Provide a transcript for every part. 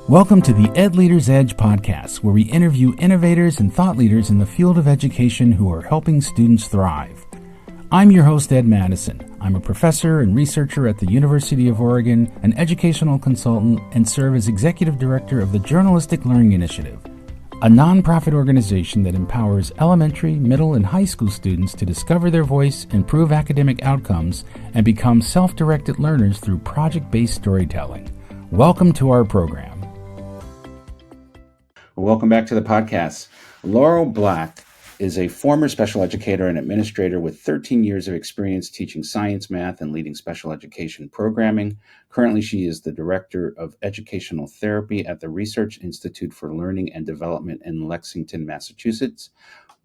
Welcome to the Ed Leaders Edge podcast, where we interview innovators and thought leaders in the field of education who are helping students thrive. I'm your host, Ed Madison. I'm a professor and researcher at the University of Oregon, an educational consultant, and serve as executive director of the Journalistic Learning Initiative, a nonprofit organization that empowers elementary, middle, and high school students to discover their voice, improve academic outcomes, and become self-directed learners through project-based storytelling. Welcome to our program. Welcome back to the podcast. Laurel Black is a former special educator and administrator with 13 years of experience teaching science, math, and leading special education programming. Currently, she is the director of educational therapy at the Research Institute for Learning and Development in Lexington, Massachusetts,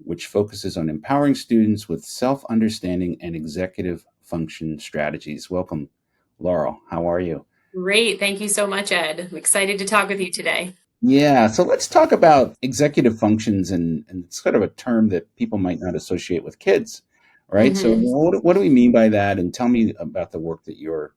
which focuses on empowering students with self-understanding and executive function strategies. Welcome, Laurel. How are you? Great. Thank you so much, Ed. I'm excited to talk with you today. Yeah, so let's talk about executive functions, and it's sort of a term that people might not associate with kids, right? So what do we mean by that? And tell me about the work that your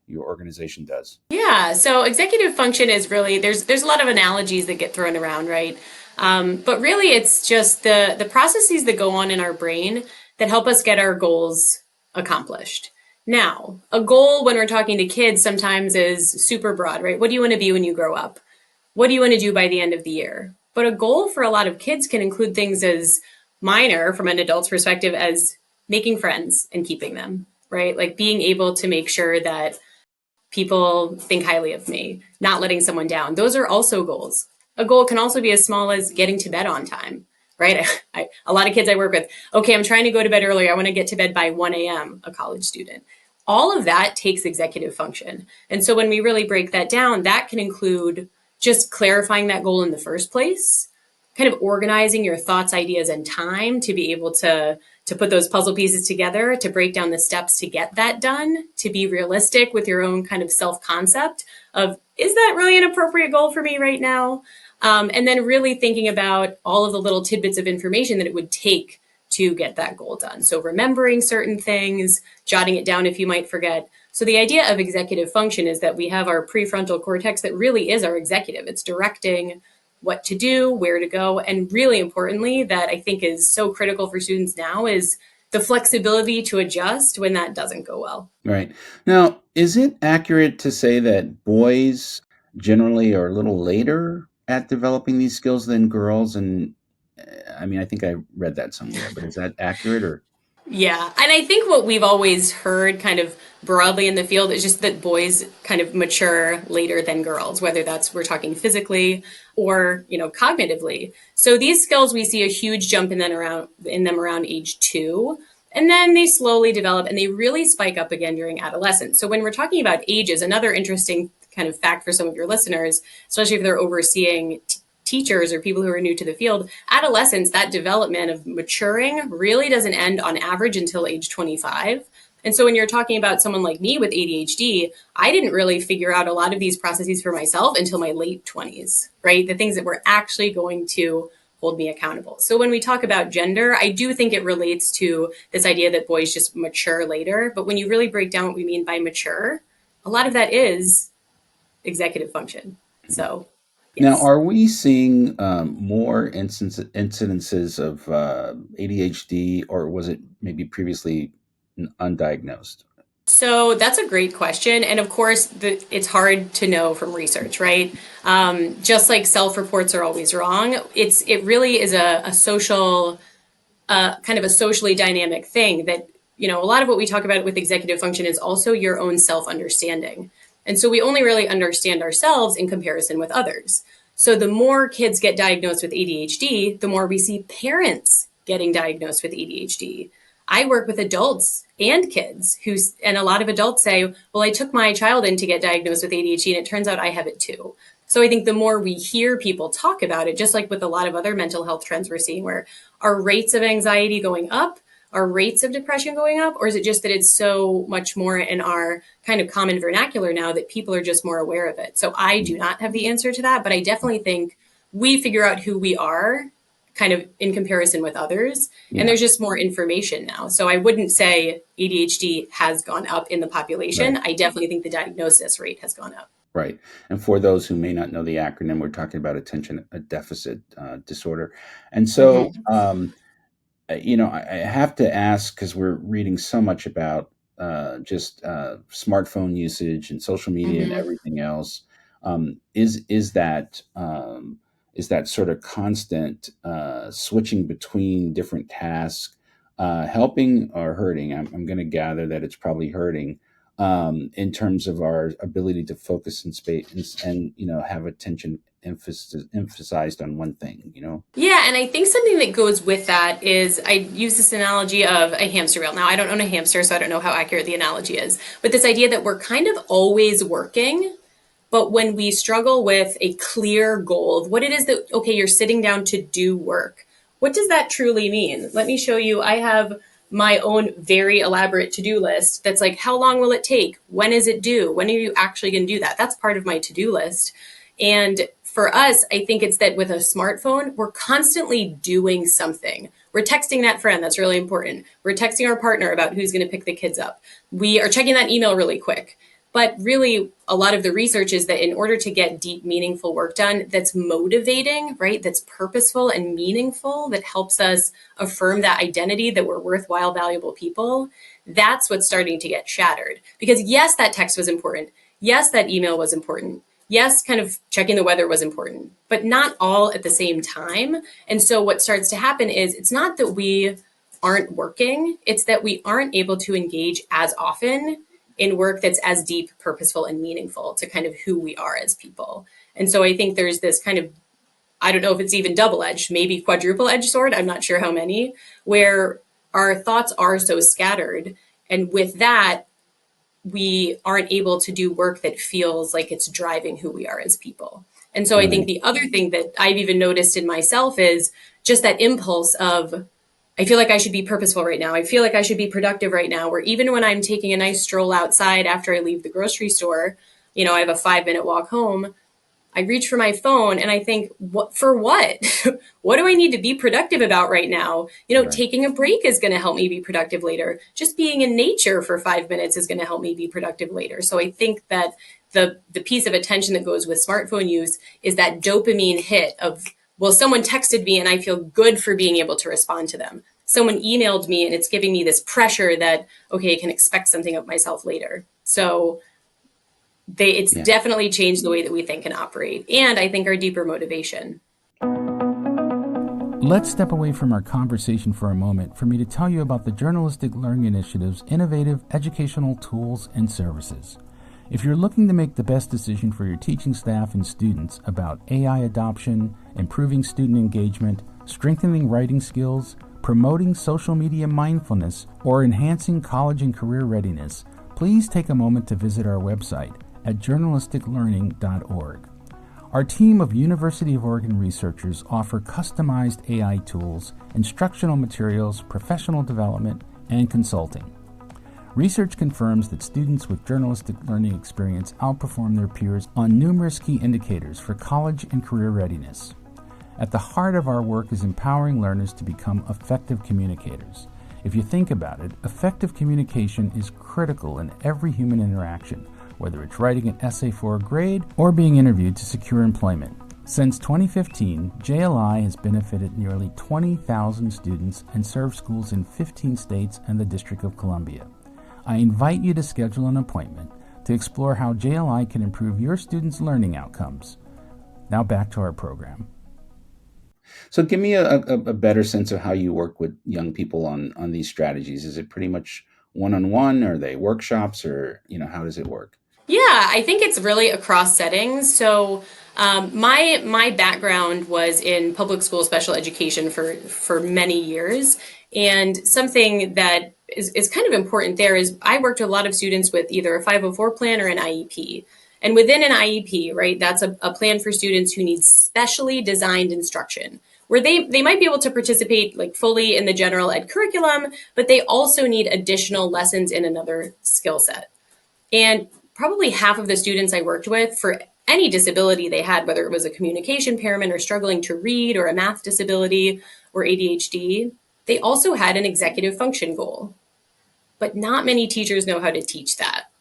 organization does. Yeah, so executive function is really there's a lot of analogies that get thrown around, right? But really, it's just the processes that go on in our brain that help us get our goals accomplished. Now, a goal when we're talking to kids sometimes is super broad, right? What do you want to be when you grow up? What do you want to do by the end of the year? But a goal for a lot of kids can include things as minor from an adult's perspective as making friends and keeping them, right? Like being able to make sure that people think highly of me, not letting someone down. Those are also goals. A goal can also be as small as getting to bed on time, right? A lot of kids I work with, okay, I'm trying to go to bed earlier. I want to get to bed by 1 a.m., a college student. All of that takes executive function. And so when we really break that down, that can include just clarifying that goal in the first place, kind of organizing your thoughts, ideas, and time to be able to put those puzzle pieces together, to break down the steps to get that done, to be realistic with your own kind of self-concept of, is that really an appropriate goal for me right now? And then really thinking about all of the little tidbits of information that it would take to get that goal done. So remembering certain things, jotting it down if you might forget. So the idea of executive function is that we have our prefrontal cortex that really is our executive. It's directing what to do, where to go, and really importantly, that I think is so critical for students now is the flexibility to adjust when that doesn't go well. Right. Now, is it accurate to say that boys generally are a little later at developing these skills than girls? And I mean, I think I read that somewhere, but is that accurate or? Yeah. And I think what we've always heard kind of broadly in the field is just that boys kind of mature later than girls, whether that's we're talking physically or, cognitively. So these skills, we see a huge jump in them around age 2. And then they slowly develop and they really spike up again during adolescence. So when we're talking about ages, another interesting kind of fact for some of your listeners, especially if they're overseeing teachers or people who are new to the field, adolescence, that development of maturing really doesn't end on average until age 25. And so when you're talking about someone like me with ADHD, I didn't really figure out a lot of these processes for myself until my late 20s, right? The things that were actually going to hold me accountable. So when we talk about gender, I do think it relates to this idea that boys just mature later. But when you really break down what we mean by mature, a lot of that is executive function. So Now, yes. are we seeing more incidences of ADHD, or was it maybe previously undiagnosed? So that's a great question. And of course, it's hard to know from research, right? Just like self-reports are always wrong, it really is a social, kind of a socially dynamic thing that, a lot of what we talk about with executive function is also your own self-understanding. And so we only really understand ourselves in comparison with others. So the more kids get diagnosed with ADHD, the more we see parents getting diagnosed with ADHD. I work with adults and kids and a lot of adults say, well, I took my child in to get diagnosed with ADHD and it turns out I have it too. So I think the more we hear people talk about it, just like with a lot of other mental health trends we're seeing where are rates of anxiety going up, are rates of depression going up, or is it just that it's so much more in our kind of common vernacular now that people are just more aware of it? So I do not have the answer to that, but I definitely think we figure out who we are kind of in comparison with others. And there's just more information now. So I wouldn't say ADHD has gone up in the population. Right. I definitely think the diagnosis rate has gone up. Right. And for those who may not know the acronym, we're talking about attention deficit disorder. And so, Hmm. I have to ask because we're reading so much about just smartphone usage and social media and Hmm. everything else. Is that sort of constant switching between different tasks helping or hurting? I'm going to gather that it's probably hurting in terms of our ability to focus in space and have attention emphasized on one thing. Yeah, and I think something that goes with that is I use this analogy of a hamster wheel. Now, I don't own a hamster, so I don't know how accurate the analogy is, but this idea that we're kind of always working, but when we struggle with a clear goal of what it is that, okay, you're sitting down to do work, what does that truly mean? Let me show you. I have my own very elaborate to do list that's like, how long will it take? When is it due? When are you actually going to do that? That's part of my to do list. And for us, I think it's that with a smartphone, we're constantly doing something. We're texting that friend. That's really important. We're texting our partner about who's going to pick the kids up. We are checking that email really quick. But really, a lot of the research is that in order to get deep, meaningful work done that's motivating, right, that's purposeful and meaningful, that helps us affirm that identity that we're worthwhile, valuable people, that's what's starting to get shattered. Because yes, that text was important. Yes, that email was important. Yes, kind of checking the weather was important, but not all at the same time. And so what starts to happen is it's not that we aren't working, it's that we aren't able to engage as often in work that's as deep, purposeful, and meaningful to kind of who we are as people. And so I think there's this kind of, I don't know if it's even double edged, maybe quadruple edged sword, I'm not sure how many, where our thoughts are so scattered. And with that, we aren't able to do work that feels like it's driving who we are as people. And so I think Right. the other thing that I've even noticed in myself is just that impulse of, I feel like I should be purposeful right now. I feel like I should be productive right now. Where even when I'm taking a nice stroll outside after I leave the grocery store, I have a 5 minute walk home. I reach for my phone and I think, what for what? What do I need to be productive about right now? Right. Taking a break is going to help me be productive later. Just being in nature for 5 minutes is going to help me be productive later. So I think that the piece of attention that goes with smartphone use is that dopamine hit of, well, someone texted me and I feel good for being able to respond to them. Someone emailed me and it's giving me this pressure that, okay, I can expect something of myself later. So it's Yeah. definitely changed the way that we think and operate, and I think our deeper motivation. Let's step away from our conversation for a moment for me to tell you about the Journalistic Learning Initiative's innovative educational tools and services. If you're looking to make the best decision for your teaching staff and students about AI adoption, improving student engagement, strengthening writing skills, promoting social media mindfulness, or enhancing college and career readiness, please take a moment to visit our website at journalisticlearning.org. Our team of University of Oregon researchers offer customized AI tools, instructional materials, professional development, and consulting. Research confirms that students with journalistic learning experience outperform their peers on numerous key indicators for college and career readiness. At the heart of our work is empowering learners to become effective communicators. If you think about it, effective communication is critical in every human interaction, whether it's writing an essay for a grade or being interviewed to secure employment. Since 2015, JLI has benefited nearly 20,000 students and served schools in 15 states and the District of Columbia. I invite you to schedule an appointment to explore how JLI can improve your students' learning outcomes. Now back to our program. So give me a better sense of how you work with young people on these strategies. Is it pretty much one-on-one? Are they workshops or, how does it work? Yeah, I think it's really across settings. So my background was in public school special education for many years, and something that is kind of important there is I worked with a lot of students with either a 504 plan or an IEP. And within an IEP, right, that's a plan for students who need specially designed instruction, where they might be able to participate like fully in the general ed curriculum, but they also need additional lessons in another skill set. And probably half of the students I worked with, for any disability they had, whether it was a communication impairment or struggling to read or a math disability or ADHD, they also had an executive function goal. But not many teachers know how to teach that.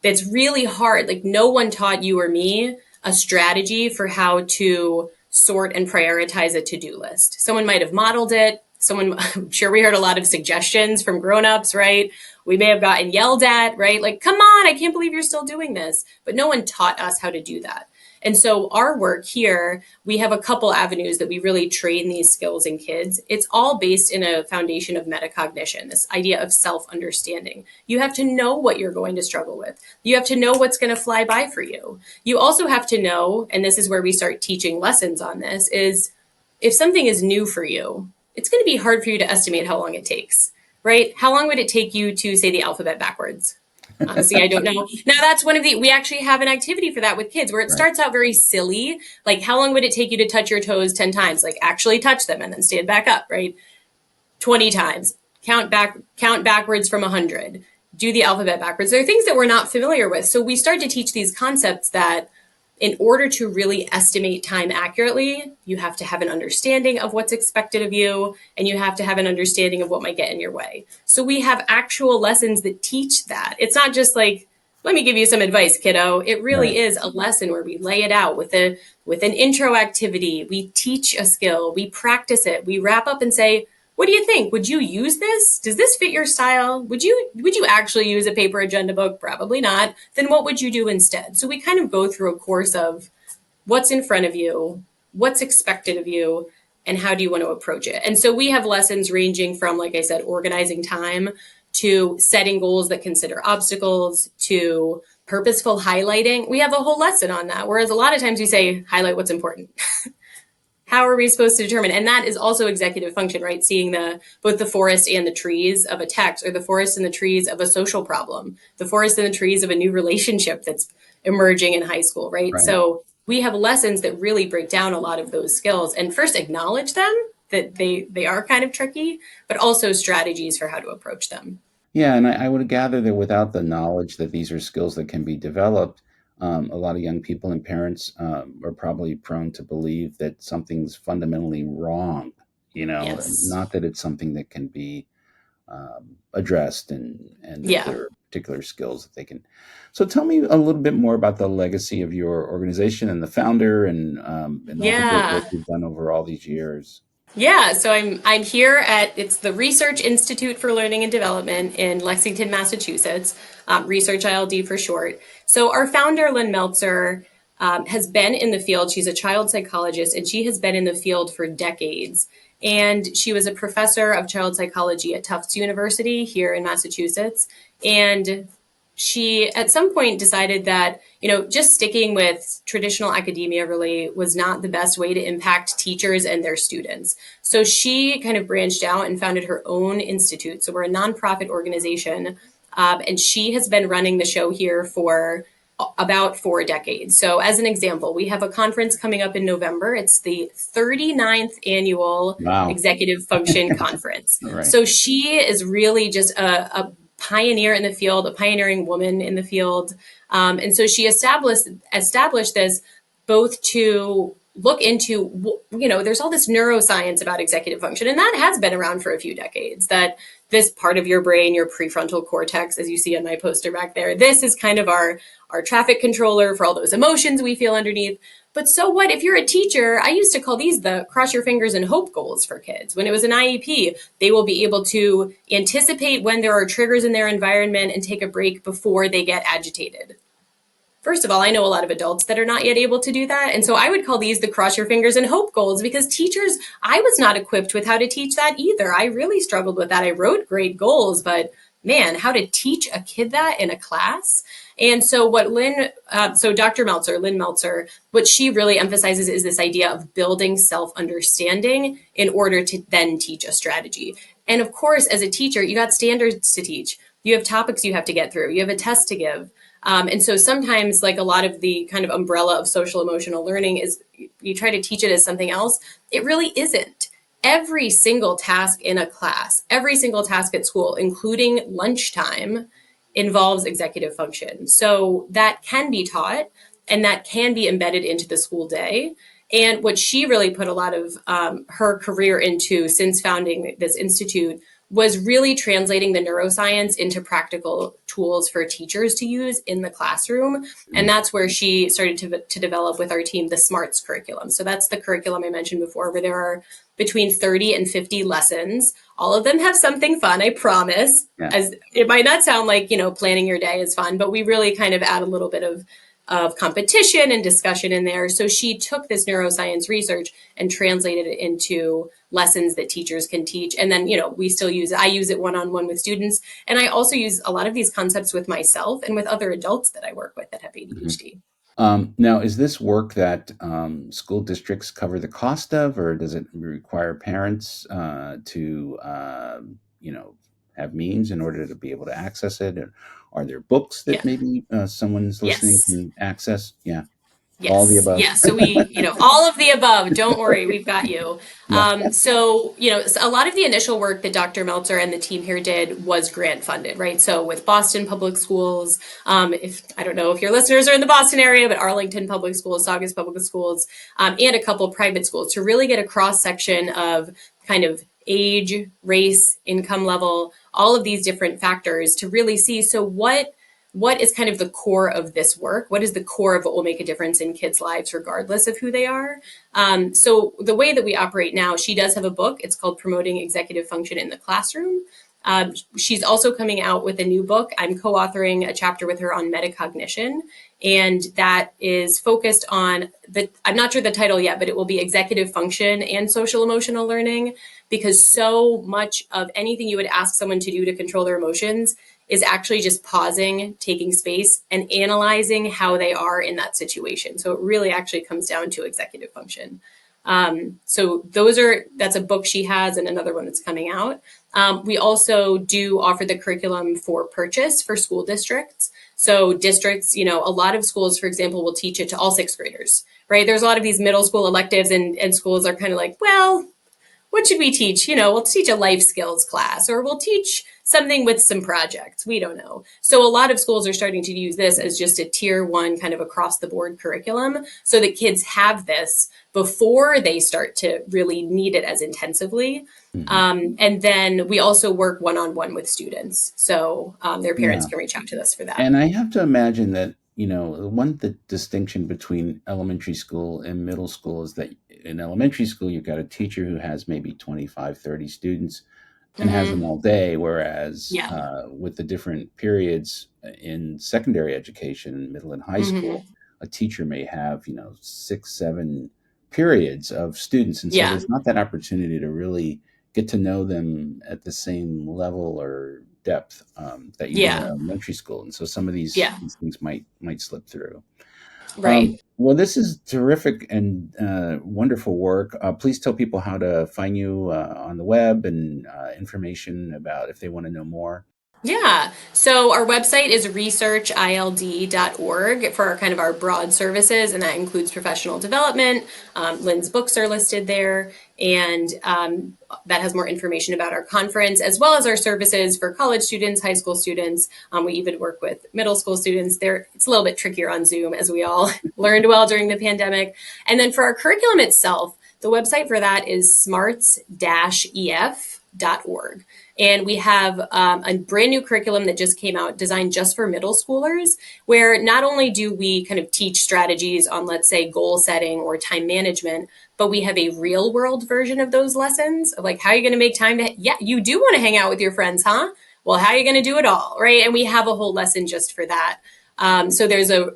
that's really hard. Like no one taught you or me a strategy for how to sort and prioritize a to-do list. Someone might have modeled it. I'm sure we heard a lot of suggestions from grown-ups, right? We may have gotten yelled at, right? Like, come on, I can't believe you're still doing this. But no one taught us how to do that. And so our work here, we have a couple avenues that we really train these skills in kids. It's all based in a foundation of metacognition, this idea of self-understanding. You have to know what you're going to struggle with. You have to know what's going to fly by for you. You also have to know, and this is where we start teaching lessons on this, is if something is new for you, it's going to be hard for you to estimate how long it takes, right? How long would it take you to say the alphabet backwards? Honestly, I don't know. Now that's we actually have an activity for that with kids where it starts out very silly. Like how long would it take you to touch your toes 10 times? Like actually touch them and then stand back up, right? 20 times. Count backwards from 100. Do the alphabet backwards. There are things that we're not familiar with. So we start to teach these concepts that in order to really estimate time accurately, you have to have an understanding of what's expected of you, and you have to have an understanding of what might get in your way. So we have actual lessons that teach that. It's not just like, let me give you some advice, kiddo. It really is a lesson where we lay it out with an intro activity. We teach a skill, we practice it, we wrap up and say, what do you think? Would you use this? Does this fit your style? Would you actually use a paper agenda book? Probably not. Then what would you do instead? So we kind of go through a course of what's in front of you, what's expected of you, and how do you want to approach it? And so we have lessons ranging from, like I said, organizing time to setting goals that consider obstacles to purposeful highlighting. We have a whole lesson on that. Whereas a lot of times we say, highlight what's important. How are we supposed to determine? And that is also executive function, right? Seeing both the forest and the trees of a text, or the forest and the trees of a social problem, the forest and the trees of a new relationship that's emerging in high school, right? So we have lessons that really break down a lot of those skills and first acknowledge them, that they are kind of tricky, but also strategies for how to approach them. Yeah, and I would gather that without the knowledge that these are skills that can be developed, a lot of young people and parents are probably prone to believe that something's fundamentally wrong, and Yes. not that it's something that can be addressed and that there are particular skills that they can. So tell me a little bit more about the legacy of your organization and the founder and all the great work you've done over all these years. Yeah, so I'm here it's the Research Institute for Learning and Development in Lexington, Massachusetts, ResearchILD for short. So our founder, Lynn Meltzer, has been in the field. She's a child psychologist, and she has been in the field for decades. And she was a professor of child psychology at Tufts University here in Massachusetts. And she at some point decided that, just sticking with traditional academia really was not the best way to impact teachers and their students. So she kind of branched out and founded her own institute. So we're a nonprofit organization, and she has been running the show here for about 4 decades. So as an example, we have a conference coming up in November. It's the 39th annual Executive Function Conference. So she is really just a pioneer in the field, a pioneering woman in the field. And so she established this both to look into, there's all this neuroscience about executive function, and that has been around for a few decades, that this part of your brain, your prefrontal cortex, as you see on my poster back there, this is kind of our traffic controller for all those emotions we feel underneath. But so what if you're a teacher? I used to call these the cross your fingers and hope goals for kids. When it was an IEP, they will be able to anticipate when there are triggers in their environment and take a break before they get agitated. First of all, I know a lot of adults that are not yet able to do that. And so I would call these the cross your fingers and hope goals, because teachers, I was not equipped with how to teach that either. I really struggled with that. I wrote great goals, but man, how to teach a kid that in a class? And so what Dr. Meltzer, Lynn Meltzer, what she really emphasizes is this idea of building self-understanding in order to then teach a strategy. And of course, as a teacher, you got standards to teach. You have topics you have to get through. You have a test to give. And so sometimes, like a lot of the kind of umbrella of social emotional learning is you try to teach it as something else. It really isn't. Every single task in a class, every single task at school, including lunchtime, involves executive function. So that can be taught and that can be embedded into the school day. And what she really put a lot of her career into since founding this institute was really translating the neuroscience into practical tools for teachers to use in the classroom. And that's where she started to develop with our team the SMARTS curriculum. So that's the curriculum I mentioned before, where there are between 30 and 50 lessons. All of them have something fun, I promise. Yeah. As it might not sound like, planning your day is fun, but we really kind of add a little bit of competition and discussion in there. So she took this neuroscience research and translated it into lessons that teachers can teach. And then, we still use it. I use it one-on-one with students. And I also use a lot of these concepts with myself and with other adults that I work with that have ADHD. Now, is this work that school districts cover the cost of, or does it require parents to, have means in order to be able to access it? Or are there books that maybe someone's listening can access? Yeah. Yes. All the above. Yes. So all of the above. Don't worry, we've got you. So, a lot of the initial work that Dr. Meltzer and the team here did was grant funded, right? So with Boston Public Schools, if I don't know if your listeners are in the Boston area, but Arlington Public Schools, Saugus Public Schools, and a couple private schools to really get a cross section of kind of age, race, income level, all of these different factors to really see. So what is kind of the core of this work? What is the core of what will make a difference in kids' lives, regardless of who they are? So the way that we operate now, she does have a book. It's called Promoting Executive Function in the Classroom. She's also coming out with a new book. I'm co-authoring a chapter with her on metacognition, and that is focused on I'm not sure the title yet, but it will be executive function and social emotional learning, because so much of anything you would ask someone to do to control their emotions is actually just pausing, taking space, and analyzing how they are in that situation. So it really actually comes down to executive function. So that's a book she has and another one that's coming out. We also do offer the curriculum for purchase for school districts. So districts, a lot of schools, for example, will teach it to all sixth graders, right? There's a lot of these middle school electives and schools are kind of like, well, what should we teach? We'll teach a life skills class, or we'll teach something with some projects. We don't know. So a lot of schools are starting to use this as just a tier one kind of across the board curriculum so that kids have this before they start to really need it as intensively. And then we also work one-on-one with students. So their parents can reach out to us for that. And I have to imagine that, the distinction between elementary school and middle school is that in elementary school, you've got a teacher who has maybe 25, 30 students and has them all day. Whereas with the different periods in secondary education, middle and high school, a teacher may have, 6, 7 periods of students. And so there's not that opportunity to really get to know them at the same level or depth that you do in elementary school. And so some of these things might slip through. Right. Well, this is terrific and wonderful work. Please tell people how to find you on the web and information about if they want to know more. Yeah. So our website is ResearchILD.org for our broad services, and that includes professional development. Lynn's books are listed there, and that has more information about our conference, as well as our services for college students, high school students. We even work with middle school students. It's a little bit trickier on Zoom, as we all learned well during the pandemic. And then for our curriculum itself, the website for that is smarts-ef.org. And we have a brand new curriculum that just came out designed just for middle schoolers, where not only do we kind of teach strategies on, let's say, goal setting or time management, but we have a real world version of those lessons of how are you going to make time you do want to hang out with your friends, huh? Well, how are you going to do it all? Right. And we have a whole lesson just for that. So there's a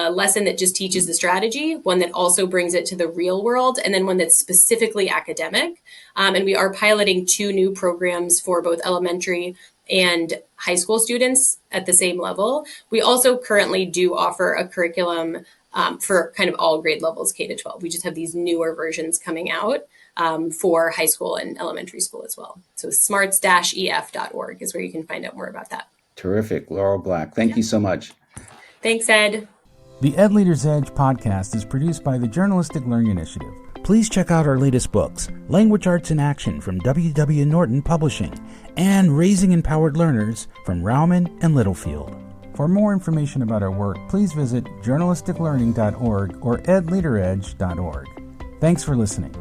lesson that just teaches the strategy, one that also brings it to the real world, and then one that's specifically academic. And we are piloting 2 new programs for both elementary and high school students at the same level. We also currently do offer a curriculum for kind of all grade levels, K to 12. We just have these newer versions coming out for high school and elementary school as well. So smarts-ef.org is where you can find out more about that. Terrific. Laurel Black, thank you so much. Thanks, Ed. The Ed Leader's Edge podcast is produced by the Journalistic Learning Initiative. Please check out our latest books, Language Arts in Action from W.W. Norton Publishing, and Raising Empowered Learners from Rauman and Littlefield. For more information about our work, please visit journalisticlearning.org or edleaderedge.org. Thanks for listening.